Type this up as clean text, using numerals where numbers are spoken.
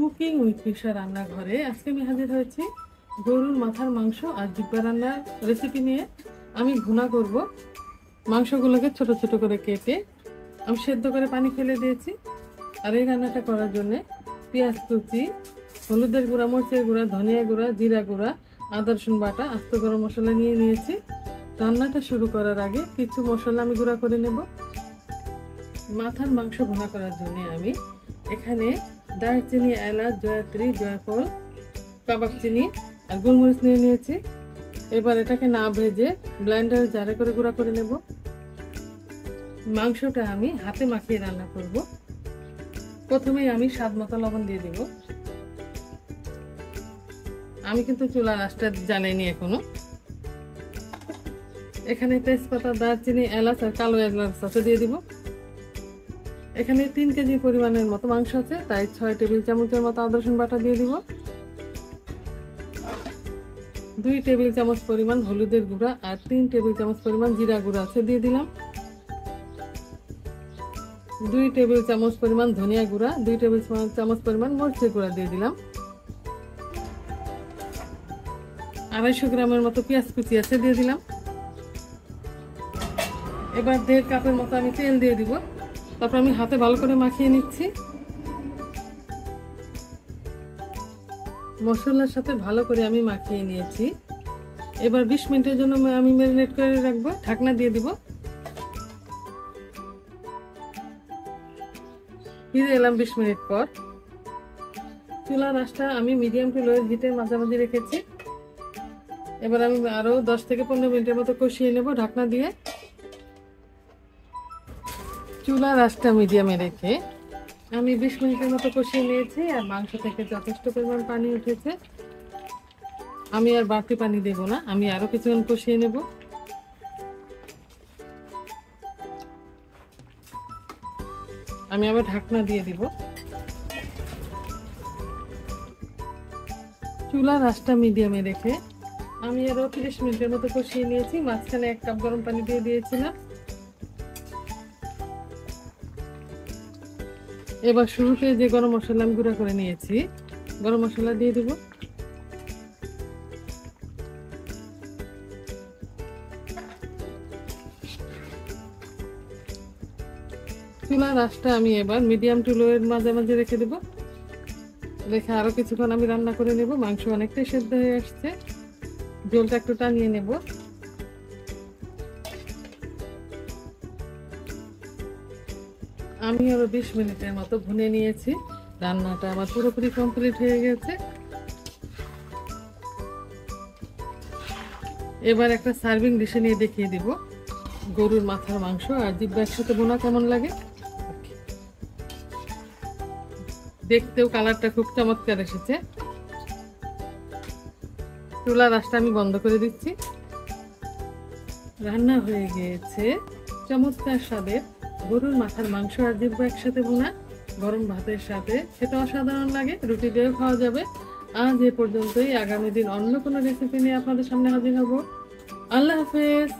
Cooking with ফিশা রান্নাঘরে আজকে আমি হাজির হয়েছি গরুর মাথার মাংস আর জিব্বা রান্নার রেসিপি নিয়ে। আমি ভুনা করব। মাংসগুলোকে ছোট ছোট করে কেটে আমি সেদ্ধ করে পানি ফেলে দিয়েছি। আর এই রান্নাটা করার জন্য পেঁয়াজ কুচি, হলুদের গুঁড়া, মরিচের গুঁড়া, ধনিয়া গুঁড়া, জিরা গুঁড়া, আদা রসুন বাটা, আস্ত গরম মশলা নিয়ে নিয়েছি। রান্নাটা শুরু করার আগে কিছু মশলা আমি গুঁড়া করে নেব। মাথার মাংস ভুনা করার জন্য আমি এখানে দারচিনি, এলাচ, জয়ত্রী, জয়ফল, কাবাব চিনি আর গোলমরিচ নিয়ে নিয়েছি। এবার এটাকে না ভেজে ব্লেন্ডারে জারে করে গুঁড়া করে নেব। মাংসটা আমি হাতে মাখিয়ে রান্না করব। প্রথমেই আমি স্বাদ মতো লবণ দিয়ে দিব। আমি কিন্তু চুলার আঁচটা জ্বালাইনি এখনো। এখানে তেজপাতা, দারচিনি, এলাচ আর কালো এলাচ আছে দিয়ে দিব। এখানে 3 কেজি পরিমাণের মতো মাংস আছে, তাই 6 টেবিল চামচের মতো আদা রসুন বাটা দিয়ে দিব। 2 টেবিল চামচ পরিমাণ হলুদের গুঁড়া আর 3 টেবিল চামচ পরিমাণ জিরা গুঁড়া আছে দিয়ে দিলাম। 2 টেবিল চামচ পরিমাণ ধনিয়া গুঁড়া, 2 টেবিল চামচ পরিমাণ মরিচের গুঁড়া দিয়ে দিলাম। 250 গ্রামের মতো পেঁয়াজ কুচি আছে দিয়ে দিলাম। এবার 1.5 কাপের মতো আমি তেল দিয়ে দিব। তারপর আমি হাতে ভালো করে মাখিয়ে নিচ্ছি। মশলার সাথে ভালো করে আমি মাখিয়ে নিয়েছি। এবার 20 মিনিটের জন্য আমি ম্যারিনেট করে রাখবো। ঢাকনা দিয়ে দিব। ফিরে এলাম 20 মিনিট পর। চুলার আঁচটা আমি মিডিয়াম টু লো হিটের মাঝামাঝি রেখেছি। এবার আমি আরো 10 থেকে 15 মিনিটের মতো কষিয়ে নেব ঢাকনা দিয়ে। চুলার আঁচটা মিডিয়ামে রেখে আমি 20 মিনিটের মতো কষিয়ে নিয়েছি। আর মাংস থেকে যথেষ্ট পরিমাণ পানি উঠেছে। আমি আর বাড়তি পানি দেব না, আমি আরো কিছুক্ষণ কষিয়ে নেব। আমি আবার ঢাকনা দিয়ে দিব। চুলার আঁচটা মিডিয়ামে রেখে আমি আরো 30 মিনিটের মতো কষিয়ে নিয়েছি। মাঝখানে 1 কাপ গরম পানি দিয়ে দিয়েছিলাম। এবার শুরুতে যে গরম মশলা আমি গুঁড়া করে নিয়েছি, গরম মশলা দিয়ে দিব। চুলার আঁচটা আমি এবার মিডিয়াম টু লো এর মাঝামাঝি রেখে দেব। রেখে আরো কিছুক্ষণ আমি রান্না করে নেব। মাংস অনেকটাই সেদ্ধ হয়ে আসছে, ঝোলটা একটু টানিয়ে নেব। আমি আরো 20 মিনিটের মতো ভুনে নিয়েছি। রান্নাটা আমার পুরোপুরি কমপ্লিট হয়ে গেছে। এবার একটা সার্ভিং ডিশে নিয়ে দেখিয়ে দিব গরুর মাথার মাংস আর জিব্বা একসাথে ভুনা কেমন লাগে। দেখতেও কালারটা খুব চমৎকার এসেছে। চুলার আঁচটা আমি বন্ধ করে দিচ্ছি। রান্না হয়ে গিয়েছে চমৎকার স্বাদের গরুর মাথার মাংস আর জিব্বা একসাথে ভুনা। গরম ভাতের সাথে খেতে অসাধারণ লাগে, রুটি দিয়েও খাওয়া যাবে। আজ এ পর্যন্তই। আগামী দিন অন্য কোনো রেসিপি নিয়ে আপনাদের সামনে হাজির হব। আল্লাহ হাফেজ।